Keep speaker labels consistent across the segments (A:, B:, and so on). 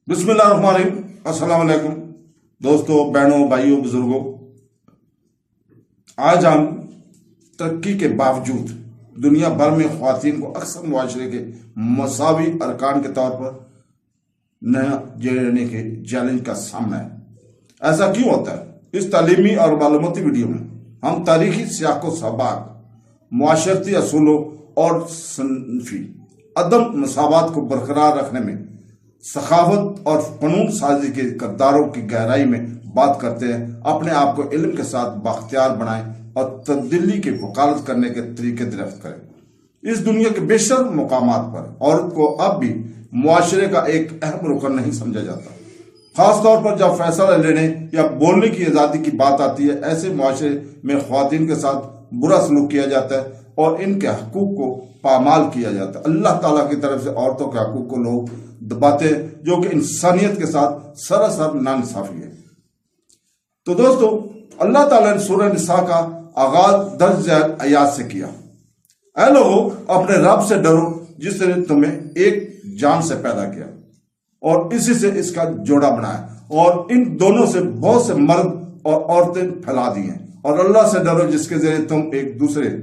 A: بسم اللہ الرحمن الرحیم۔ السلام علیکم دوستوں، بہنوں، بھائیوں، بزرگوں۔ آج ہم ترقی کے باوجود دنیا بھر میں خواتین کو اکثر معاشرے کے مساوی ارکان کے طور پر نہ جینے کے چیلنج کا سامنا ہے۔ ایسا کیوں ہوتا ہے؟ اس تعلیمی اور معلوماتی ویڈیو میں ہم تاریخی سیاق و سباق، معاشرتی اصولوں اور صنفی عدم مساوات کو برقرار رکھنے میں ثقافت اور فنون سازی کے کرداروں کی گہرائی میں بات کرتے ہیں۔ اپنے آپ کو علم کے ساتھ بااختیار بنائیں اور تبدیلی کی وکالت کرنے کے طریقے درست کریں۔ اس دنیا کے بیشتر مقامات پر عورت کو اب بھی معاشرے کا ایک اہم رکن نہیں سمجھا جاتا، خاص طور پر جب فیصلہ لینے یا بولنے کی آزادی کی بات آتی ہے۔ ایسے معاشرے میں خواتین کے ساتھ برا سلوک کیا جاتا ہے اور ان کے حقوق کو پامال کیا جاتا ہے۔ اللہ تعالیٰ کی طرف سے عورتوں کے حقوق کو لوگ دباتے ہیں، جو کہ انسانیت کے ساتھ سراسر ناانصافی ہے۔ تو دوستو، اللہ تعالیٰ نے سورہ نساء کا آغاز درج ذیل آیات سے کیا۔ اے لوگو، اپنے رب سے ڈرو جس نے تمہیں ایک جان سے پیدا کیا اور اسی سے اس کا جوڑا بنایا، اور ان دونوں سے بہت سے مرد اور عورتیں پھیلا دی ہیں، اور اللہ سے ڈرو جس کے ذریعے تم ایک دوسرے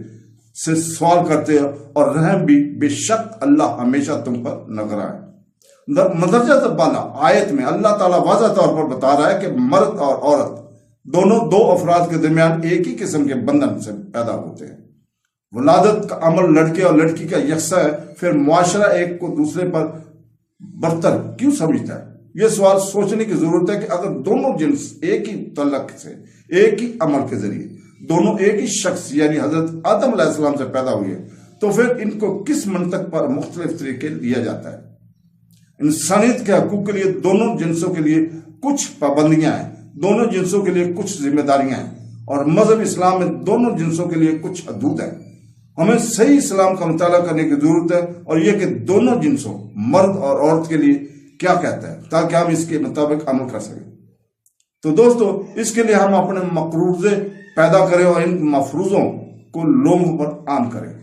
A: سے سوال کرتے ہو اور رحم بھی، بے شک اللہ ہمیشہ تم پر نگراں ہے۔ مدرجہ بالا آیت میں اللہ تعالیٰ واضح طور پر بتا رہا ہے کہ مرد اور عورت دونوں دو افراد کے درمیان ایک ہی قسم کے بندھن سے پیدا ہوتے ہیں۔ ولادت کا عمل لڑکے اور لڑکی کا یکساں ہے، پھر معاشرہ ایک کو دوسرے پر برتر کیوں سمجھتا ہے؟ یہ سوال سوچنے کی ضرورت ہے کہ اگر دونوں جنس ایک ہی تعلق سے، ایک ہی عمل کے ذریعے دونوں ایک ہی شخص یعنی حضرت آدم علیہ السلام سے پیدا ہوئے، تو پھر ان کو کس منطق پر مختلف طریقے لیا جاتا ہے؟ انسانیت کے حقوق کے لیے دونوں جنسوں کے لیے کچھ پابندیاں ہیں، دونوں جنسوں کے لیے کچھ ذمہ داریاں ہیں، اور مذہب اسلام میں دونوں جنسوں کے لیے کچھ حدود ہیں۔ ہمیں صحیح اسلام کا مطالعہ کرنے کی ضرورت ہے، اور یہ کہ دونوں جنسوں مرد اور عورت کے لیے کیا کہتا ہے، تاکہ ہم اس کے مطابق عمل کر سکیں۔ تو دوستو، اس کے لیے ہم اپنے مقروضے پیدا کریں اور ان مفروضوں کو لوگوں پر عام کریں۔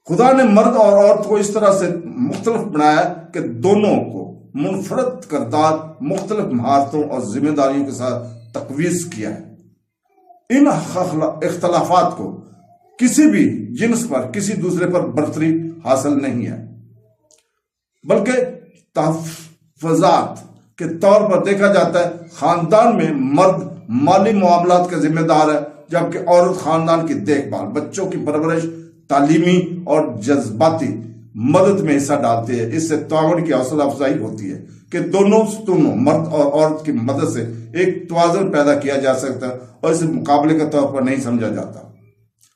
A: خدا نے مرد اور عورت کو اس طرح سے مختلف بنایا کہ دونوں کو منفرد کردار، مختلف مہارتوں اور ذمہ داریوں کے ساتھ تقویض کیا ہے۔ ان اختلافات کو کسی بھی جنس پر کسی دوسرے پر برتری حاصل نہیں ہے، بلکہ تحفظات کے طور پر دیکھا جاتا ہے۔ خاندان میں مرد مالی معاملات کا ذمہ دار ہے، جبکہ عورت خاندان کی دیکھ بھال، بچوں کی پرورش، تعلیمی اور جذباتی مدد میں حصہ ڈالتی ہے۔ اس سے تعاون کی حوصلہ افزائی ہوتی ہے کہ دونوں ستونوں مرد اور عورت کی مدد سے ایک توازن پیدا کیا جا سکتا ہے، اور اسے مقابلے کے طور پر نہیں سمجھا جاتا۔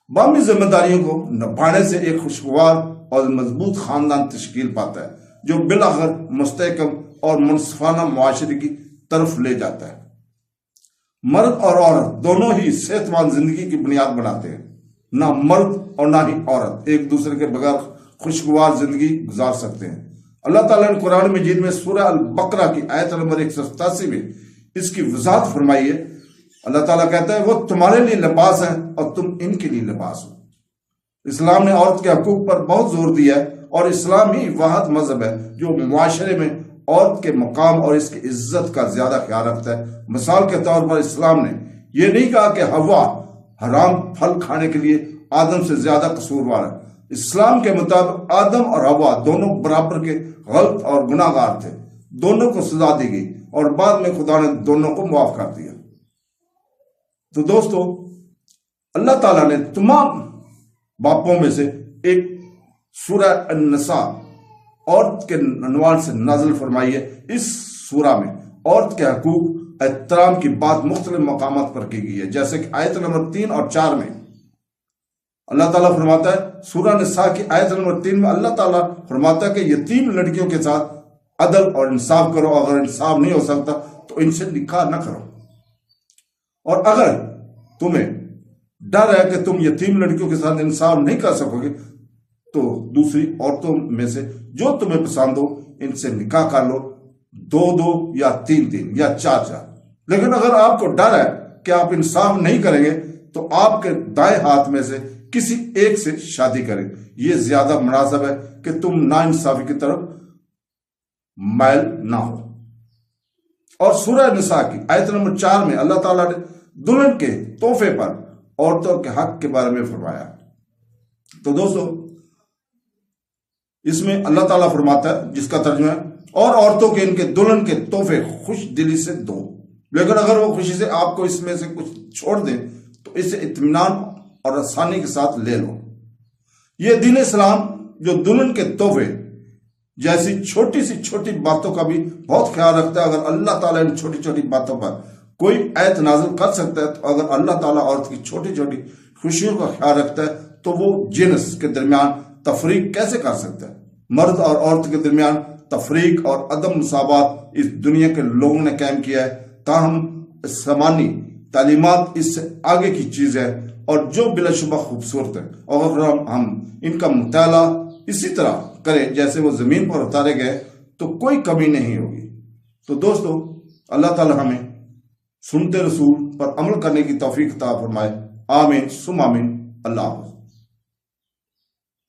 A: باہمی ذمہ داریوں کو نبھانے سے ایک خوشگوار اور مضبوط خاندان تشکیل پاتا ہے، جو بالآخر مستحکم اور منصفانہ معاشرے کی طرف لے جاتا ہے۔ مرد اور عورت دونوں ہی صحت مند زندگی کی بنیاد بناتے ہیں۔ نہ مرد اور نہ ہی عورت ایک دوسرے کے بغیر خوشگوار زندگی گزار سکتے ہیں۔ اللہ تعالیٰ نے قرآن مجید میں سورہ البقرہ کی آیت نمبر 187 میں اس کی وضاحت فرمائی ہے۔ اللہ تعالیٰ کہتا ہے، وہ تمہارے لیے لباس ہیں اور تم ان کے لیے لباس ہو۔ اسلام نے عورت کے حقوق پر بہت زور دیا ہے، اور اسلام ہی واحد مذہب ہے جو معاشرے میں عورت کے مقام اور اس کی عزت کا زیادہ خیال رکھتا ہے۔ مثال کے طور پر اسلام نے یہ نہیں کہا کہ حوا حرام پھل کھانے کے لیے آدم سے زیادہ قصوروار ہے۔ اسلام کے مطابق آدم اور حوا دونوں برابر کے غلط اور گناہ گار تھے، دونوں کو سزا دی گئی، اور بعد میں خدا نے دونوں کو معاف کر دیا۔ تو دوستو، اللہ تعالیٰ نے تمام باپوں میں سے ایک سورہ النساء عورت کے عنوان سے نازل فرمائی ہے۔ اس سورہ میں عورت کے حقوق احترام کی بات مختلف مقامات پر کی گئی ہے، جیسے کہ آیت نمبر 3 اور 4 میں اللہ تعالیٰ فرماتا ہے، سورہ نساء کی آیت نمبر 3 میں اللہ تعالیٰ فرماتا ہے کہ یتیم لڑکیوں کے ساتھ عدل اور انصاف کرو، اگر انصاف نہیں ہو سکتا تو ان سے نکاح نہ کرو، اور اگر تمہیں ڈر ہے کہ تم یتیم لڑکیوں کے ساتھ انصاف نہیں کر سکو گے تو دوسری عورتوں میں سے جو تمہیں پسند ہو ان سے نکاح کر لو، 2 یا 3 یا 4۔ لیکن اگر آپ کو ڈر ہے کہ آپ انصاف نہیں کریں گے تو آپ کے دائیں ہاتھ میں سے کسی ایک سے شادی کریں۔ یہ زیادہ مناسب ہے کہ تم ناانصافی کی طرف مائل نہ ہو۔ اور سورہ نساء کی آیت نمبر 4 میں اللہ تعالیٰ نے دلہن کے تحفے پر عورتوں کے حق کے بارے میں فرمایا۔ تو دوستو اس میں اللہ تعالیٰ فرماتا ہے، جس کا ترجمہ ہے، اور عورتوں کے ان کے دلہن کے تحفے خوش دلی سے دو، لیکن اگر وہ خوشی سے آپ کو اس میں سے کچھ چھوڑ دیں تو اسے اطمینان اور آسانی کے ساتھ لے لو۔ یہ دین اسلام جو دلہن کے تحفے جیسی چھوٹی سی چھوٹی باتوں کا بھی بہت خیال رکھتا ہے۔ اگر اللہ تعالیٰ ان چھوٹی چھوٹی باتوں پر کوئی آیت نازل کر سکتا ہے، تو اگر اللہ تعالیٰ عورت کی چھوٹی چھوٹی خوشیوں کا خیال رکھتا ہے تو وہ جنس کے درمیان تفریق کیسے کر سکتا ہے؟ مرد اور عورت کے درمیان تفریق اور عدم مساوات اس دنیا کے لوگوں نے قائم کیا ہے، تاہم سمانی تعلیمات اس سے آگے کی چیز ہے اور جو بلا شبہ خوبصورت ہے، اور اگر ہم ان کا مطالعہ اسی طرح کریں جیسے وہ زمین پر اتارے گئے تو کوئی کمی نہیں ہوگی۔ تو دوستو اللہ تعالی ہمیں سنتے رسول پر عمل کرنے کی توفیق عطا فرمائے، آمین ثم آمین۔ اللہ حافظ۔